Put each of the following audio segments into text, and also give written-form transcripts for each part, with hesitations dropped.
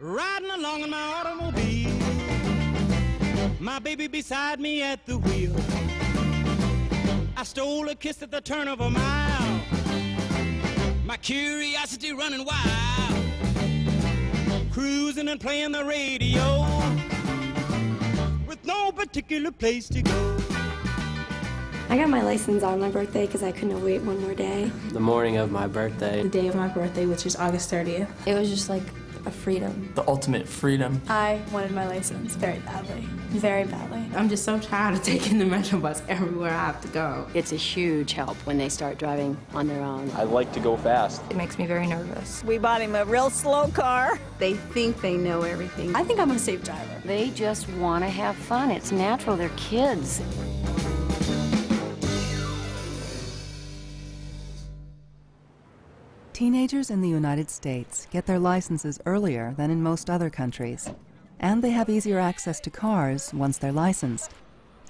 Riding along in my automobile, my baby beside me at the wheel. I stole a kiss at the turn of a mile, my curiosity running wild, cruising and playing the radio with no particular place to go. I got my license on my birthday because I couldn't wait one more day. The morning of my birthday. The day of my birthday, which is August 30th. It was just like a freedom. The ultimate freedom. I wanted my license very badly. Very badly. I'm just so tired of taking the Metro bus everywhere I have to go. It's a huge help when they start driving on their own. I like to go fast. It makes me very nervous. We bought him a real slow car. They think they know everything. I think I'm a safe driver. They just want to have fun. It's natural. They're kids. Teenagers in the United States get their licenses earlier than in most other countries, and they have easier access to cars once they're licensed.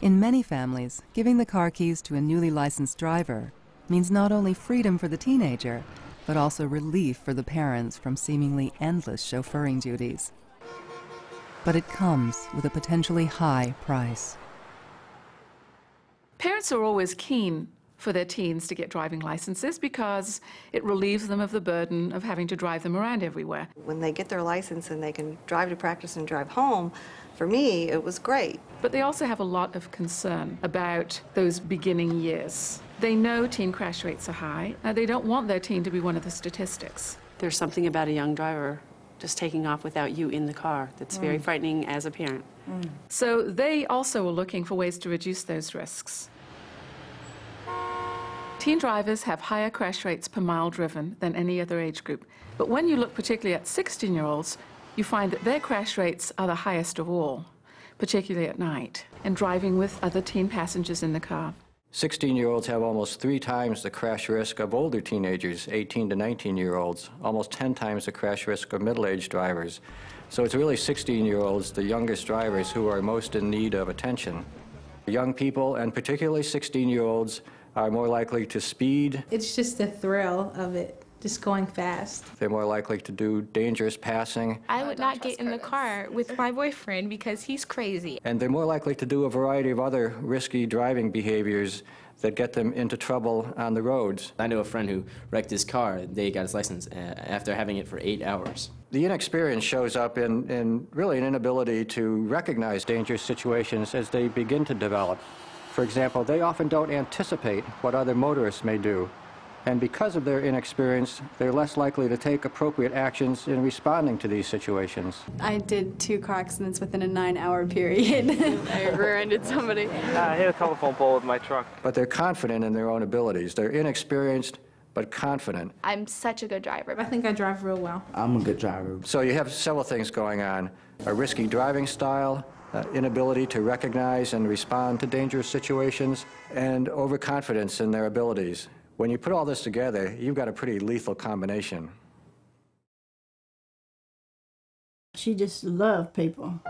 In many families, giving the car keys to a newly licensed driver means not only freedom for the teenager, but also relief for the parents from seemingly endless chauffeuring duties. But it comes with a potentially high price. Parents are always keen for their teens to get driving licenses because it relieves them of the burden of having to drive them around everywhere. When they get their license and they can drive to practice and drive home, for me, it was great. But they also have a lot of concern about those beginning years. They know teen crash rates are high. They don't want their teen to be one of the statistics. There's something about a young driver just taking off without you in the car that's very frightening as a parent. So they also are looking for ways to reduce those risks. Teen drivers have higher crash rates per mile driven than any other age group. But when you look particularly at 16-year-olds, you find that their crash rates are the highest of all, particularly at night, and driving with other teen passengers in the car. 16-year-olds have almost 3 times the crash risk of older teenagers, 18 to 19-year-olds, almost 10 times the crash risk of middle-aged drivers. So it's really 16-year-olds, the youngest drivers, who are most in need of attention. Young people, and particularly 16-year-olds, are more likely to speed. It's just the thrill of it, just going fast. They're more likely to do dangerous passing. I would not get in the car with my boyfriend because he's crazy. And they're more likely to do a variety of other risky driving behaviors that get them into trouble on the roads. I know a friend who wrecked his car the day he got his license after having it for 8 hours. The inexperience shows up in really an inability to recognize dangerous situations as they begin to develop. For example, they often don't anticipate what other motorists may do. And because of their inexperience, they're less likely to take appropriate actions in responding to these situations. I did 2 car accidents within a 9-hour period. I rear-ended somebody. I hit a telephone pole with my truck. But they're confident in their own abilities. They're inexperienced, but confident. I'm such a good driver. I think I drive real well. I'm a good driver. So you have several things going on: a risky driving style, inability to recognize and respond to dangerous situations, and overconfidence in their abilities. When you put all this together, you've got a pretty lethal combination. She just loved people.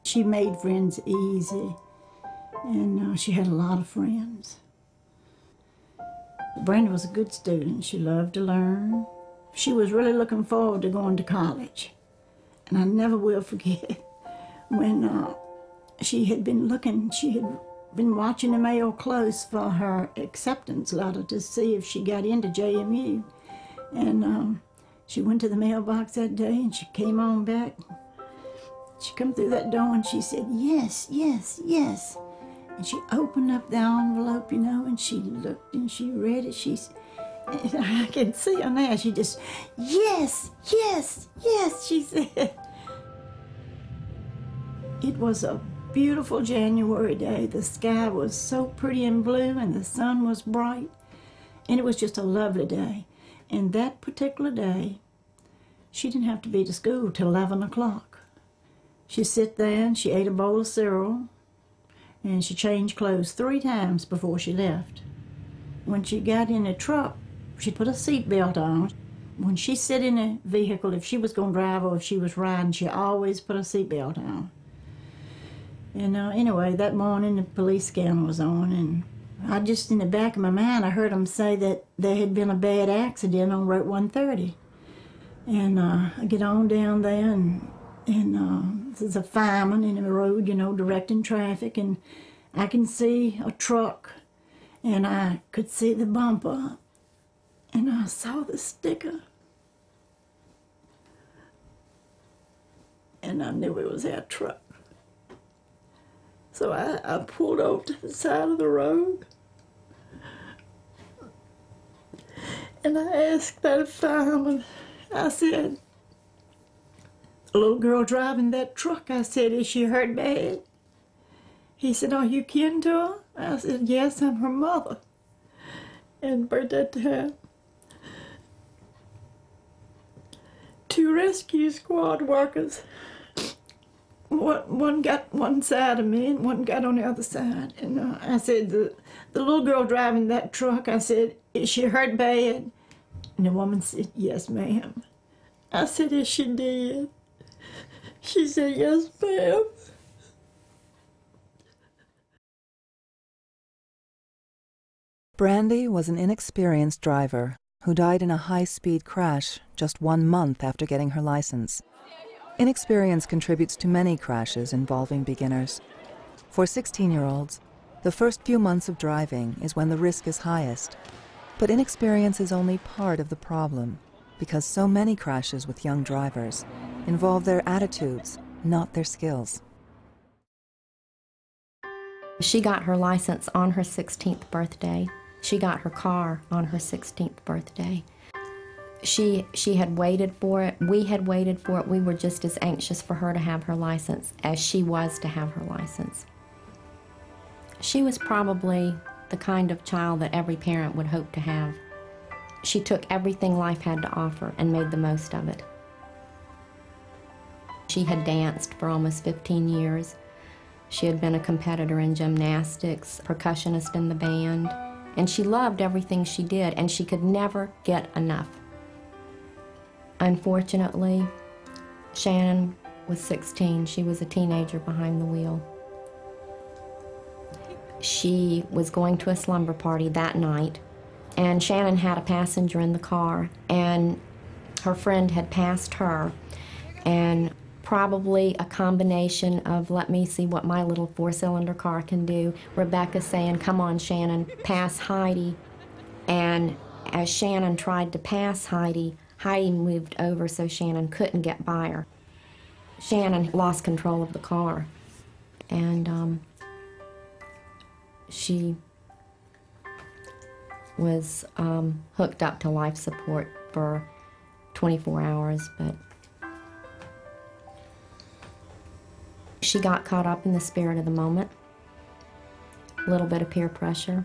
She made friends easy, and she had a lot of friends. Brenda was a good student. She loved to learn. She was really looking forward to going to college. And I never will forget when she had been watching the mail close for her acceptance letter to see if she got into JMU. And she went to the mailbox that day and she came on back. She come through that door and she said, "Yes, yes, yes." And she opened up the envelope, you know, and she looked and she read it. I can see her now. She just, "Yes, yes, yes," she said. It was a beautiful January day. The sky was so pretty and blue and the sun was bright. And it was just a lovely day. And that particular day, she didn't have to be to school till 11 o'clock. She sat there and she ate a bowl of cereal and she changed clothes 3 times before she left. When she got in the truck, she put a seatbelt on. When she sat in a vehicle, if she was going to drive or if she was riding, she always put a seatbelt on. And anyway, that morning the police scanner was on, and I just, in the back of my mind, I heard them say that there had been a bad accident on Route 130. And I get on down there, and there's a fireman in the road, you know, directing traffic, and I can see a truck, and I could see the bumper, and I saw the sticker. And I knew it was our truck. So I pulled over to the side of the road, and I asked that fireman, I said, the little girl driving that truck, I said, is she hurt bad? He said, are you kin to her? I said, yes, I'm her mother. And by that time, 2 rescue squad workers, one got one side of me and one got on the other side. And I said, the little girl driving that truck, I said, is she hurt bad? And the woman said, yes, ma'am. I said, is she dead? She said, yes, ma'am. Brandy was an inexperienced driver who died in a high-speed crash just 1 month after getting her license. Inexperience contributes to many crashes involving beginners. For 16-year-olds, the first few months of driving is when the risk is highest. But inexperience is only part of the problem, because so many crashes with young drivers involve their attitudes, not their skills. She got her license on her 16th birthday. She got her car on her 16th birthday. She had waited for it. We had waited for it. We were just as anxious for her to have her license as she was to have her license. She was probably the kind of child that every parent would hope to have. She took everything life had to offer and made the most of it. She had danced for almost 15 years. She had been a competitor in gymnastics, percussionist in the band, and she loved everything she did, and she could never get enough. Unfortunately, Shannon was 16. She was a teenager behind the wheel. She was going to a slumber party that night, and Shannon had a passenger in the car, and her friend had passed her, and probably a combination of, let me see what my little 4-cylinder car can do. Rebecca saying, come on, Shannon, pass Heidi. And as Shannon tried to pass Heidi, Heidi moved over so Shannon couldn't get by her. Shannon lost control of the car, and she was hooked up to life support for 24 hours, but she got caught up in the spirit of the moment, a little bit of peer pressure,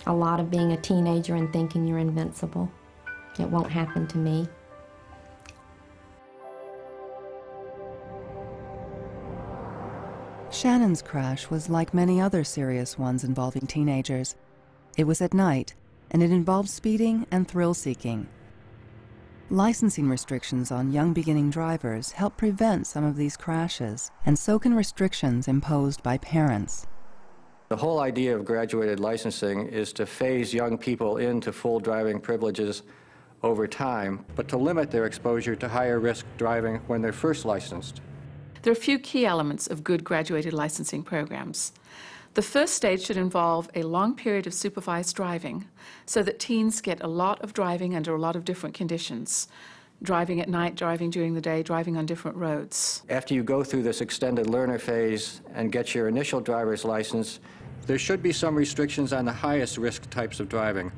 a lot of being a teenager and thinking you're invincible. It won't happen to me. Shannon's crash was like many other serious ones involving teenagers. It was at night, and it involved speeding and thrill-seeking. Licensing restrictions on young beginning drivers help prevent some of these crashes, and so can restrictions imposed by parents. The whole idea of graduated licensing is to phase young people into full driving privileges over time, but to limit their exposure to higher risk driving when they're first licensed. There are a few key elements of good graduated licensing programs. The first stage should involve a long period of supervised driving so that teens get a lot of driving under a lot of different conditions. Driving at night, driving during the day, driving on different roads. After you go through this extended learner phase and get your initial driver's license, there should be some restrictions on the highest risk types of driving.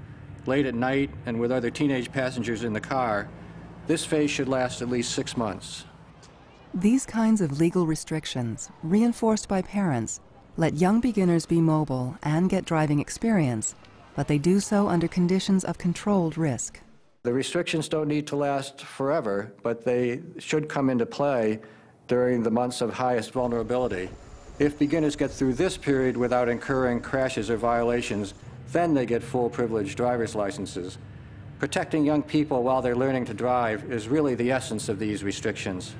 Late at night and with other teenage passengers in the car, this phase should last at least 6 months. These kinds of legal restrictions, reinforced by parents, let young beginners be mobile and get driving experience, but they do so under conditions of controlled risk. The restrictions don't need to last forever, but they should come into play during the months of highest vulnerability. If beginners get through this period without incurring crashes or violations, then they get full privileged driver's licenses. Protecting young people while they're learning to drive is really the essence of these restrictions.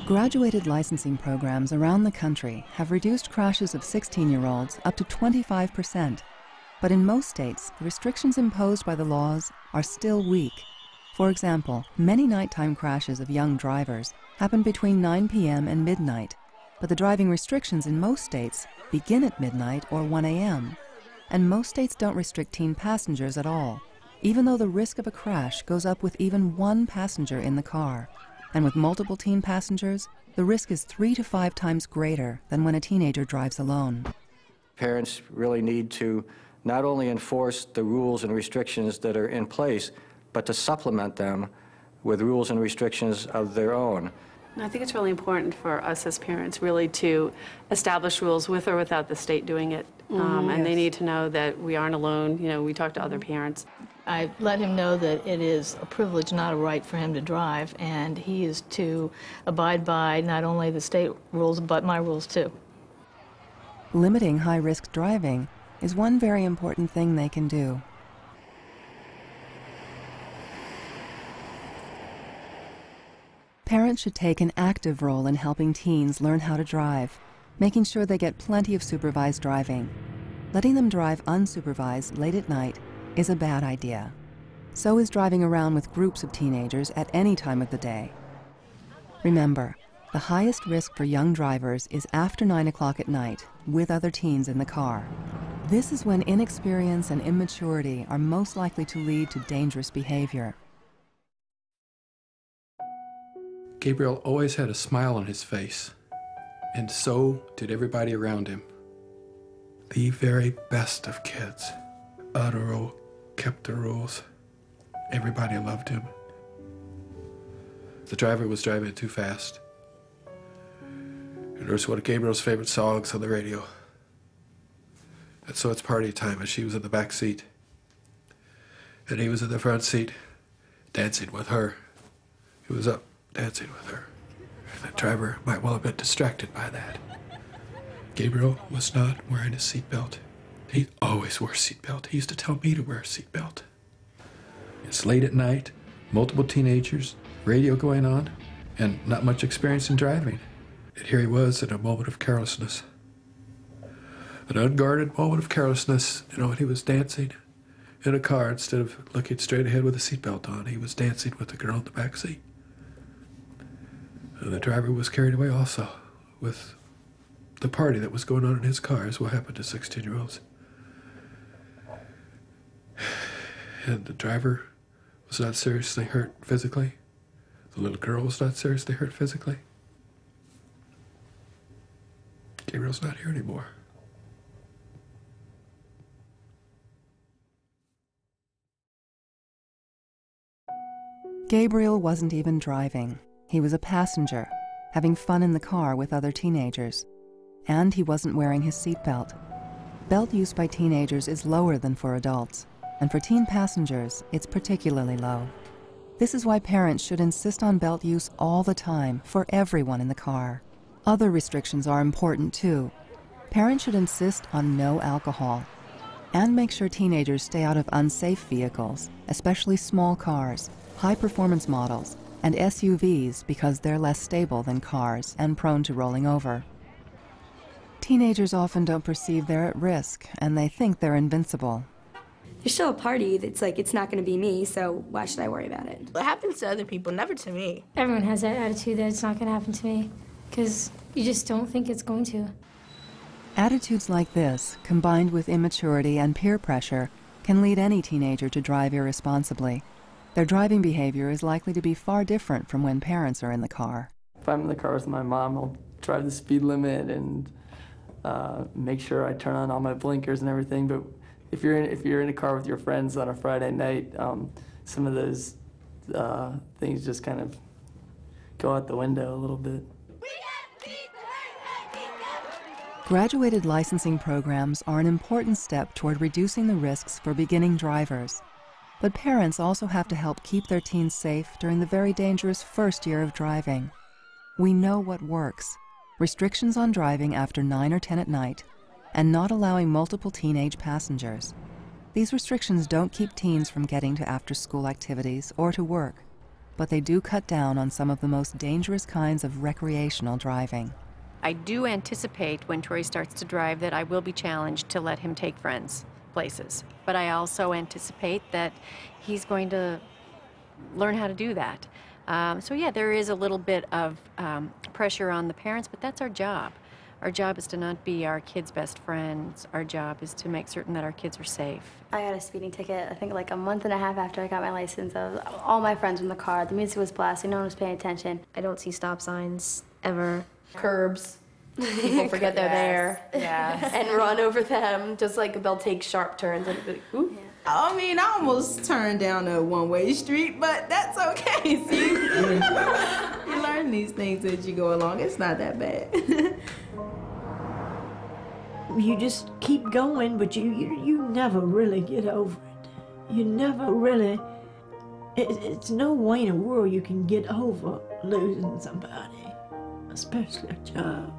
Graduated licensing programs around the country have reduced crashes of 16-year-olds up to 25%. But in most states, the restrictions imposed by the laws are still weak. For example, many nighttime crashes of young drivers happen between 9 p.m. and midnight, but the driving restrictions in most states begin at midnight or 1 a.m. And most states don't restrict teen passengers at all, even though the risk of a crash goes up with even one passenger in the car. And with multiple teen passengers, the risk is 3 to 5 times greater than when a teenager drives alone. Parents really need to not only enforce the rules and restrictions that are in place, but to supplement them with rules and restrictions of their own. I think it's really important for us as parents really to establish rules with or without the state doing it. And they need to know that we aren't alone. You know, we talk to other parents. I let him know that it is a privilege, not a right, for him to drive, and he is to abide by not only the state rules, but my rules too. Limiting high-risk driving is one very important thing they can do. Parents should take an active role in helping teens learn how to drive, making sure they get plenty of supervised driving. Letting them drive unsupervised late at night is a bad idea. So is driving around with groups of teenagers at any time of the day. Remember, the highest risk for young drivers is after 9 o'clock at night with other teens in the car. This is when inexperience and immaturity are most likely to lead to dangerous behavior. Gabriel always had a smile on his face, and so did everybody around him. The very best of kids. Arturo kept the rules. Everybody loved him. The driver was driving too fast. And there's one of Gabriel's favorite songs on the radio. And so it's party time, and she was in the back seat. And he was in the front seat, dancing with her. He was up dancing with her. And the driver might well have been distracted by that. Gabriel was not wearing a seatbelt. He always wore a seatbelt. He used to tell me to wear a seatbelt. It's late at night, multiple teenagers, radio going on, and not much experience in driving. And here he was in a moment of carelessness. An unguarded moment of carelessness, you know, and he was dancing in a car instead of looking straight ahead with a seatbelt on. He was dancing with the girl in the back seat. And the driver was carried away also with the party that was going on in his car, is what happened to 16-year-olds. And the driver was not seriously hurt physically. The little girl was not seriously hurt physically. Gabriel's not here anymore. Gabriel wasn't even driving. He was a passenger, having fun in the car with other teenagers. And he wasn't wearing his seatbelt. Belt use by teenagers is lower than for adults, and for teen passengers, it's particularly low. This is why parents should insist on belt use all the time for everyone in the car. Other restrictions are important too. Parents should insist on no alcohol, and make sure teenagers stay out of unsafe vehicles, especially small cars, high-performance models, and SUVs because they're less stable than cars and prone to rolling over. Teenagers often don't perceive they're at risk, and they think they're invincible. There's still a party. It's like, it's not going to be me, so why should I worry about it? It happens to other people, never to me. Everyone has that attitude that it's not going to happen to me, because you just don't think it's going to. Attitudes like this, combined with immaturity and peer pressure, can lead any teenager to drive irresponsibly. Their driving behavior is likely to be far different from when parents are in the car. If I'm in the car with my mom, I'll drive the speed limit and make sure I turn on all my blinkers and everything. But if you're in a car with your friends on a Friday night, some of those things just kind of go out the window a little bit. Graduated licensing programs are an important step toward reducing the risks for beginning drivers. But parents also have to help keep their teens safe during the very dangerous first year of driving. We know what works: restrictions on driving after 9 or 10 at night, and not allowing multiple teenage passengers. These restrictions don't keep teens from getting to after-school activities or to work. but they do cut down on some of the most dangerous kinds of recreational driving. I do anticipate when Tori starts to drive that I will be challenged to let him take friends places. But I also anticipate that he's going to learn how to do that. So yeah, there is a little bit of pressure on the parents, but that's our job. Our job is to not be our kids' best friends. Our job is to make certain that our kids are safe. I got a speeding ticket, I think like a month and a half after I got my license. All my friends were in the car. The music was blasting. No one was paying attention. I don't see stop signs ever. Curbs. People forget they're there. Yeah. And run over them, just like they'll take sharp turns and be, ooh. Yeah. I mean, I almost turned down a one-way street, but that's okay. See, you learn these things as you go along. It's not that bad. You just keep going, but you never really get over it. You never really, it's no way in the world you can get over losing somebody, especially a child.